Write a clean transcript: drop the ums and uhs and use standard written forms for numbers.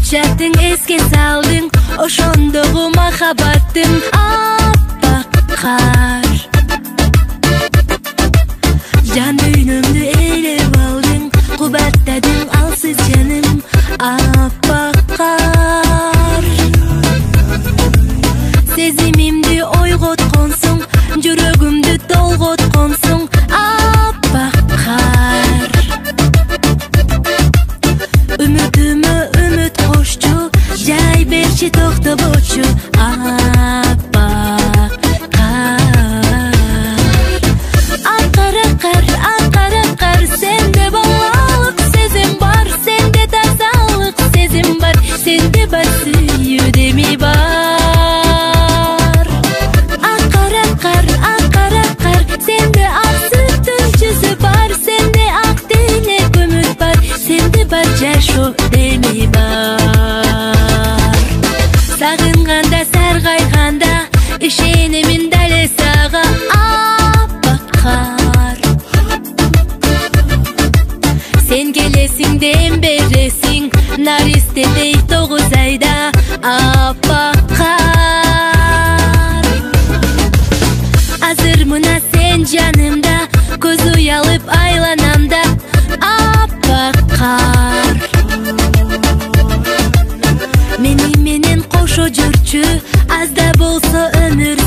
Жаттың еске салдың, ошондогу махаббаттың аппак кар. Жан дүйнөмдү ээлеп алдың, кубаттадың алсыз жаным аппак кар. Сезимимди ойготконсуң, жүрөгүмдү толготконсуң аппак кар. Үмүтүмө үмүт кошчу, жай берчи токтобочу аппак кар. Акара кар, сенде балалык сезим бар, сенде тазалык сезим бар, сенде бар сүйүүдеми бар. Акара кар, сенде ак сүттүн жүзү бар, сенде ак тилек үмүт бар, сенде бар жашоо деми бар. Сагынганда, саргайганда, ишенимин дал сага аппак кар. Сен келесиң, дем бересиң, наристедей 9 айда аппак кар. Азыр мына сен жанымда, көз уялып айланамда аппак кар. Мени менен кошо жүрчү, аз да болсо өмүр